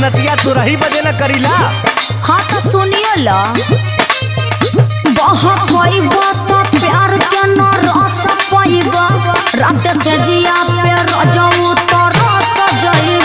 मेहनतिया तू रही बजे न करीला। हाँ तो सुनिए ला प्यार के न रस पाइबा रात से जिया पे रजऊ तो रस जई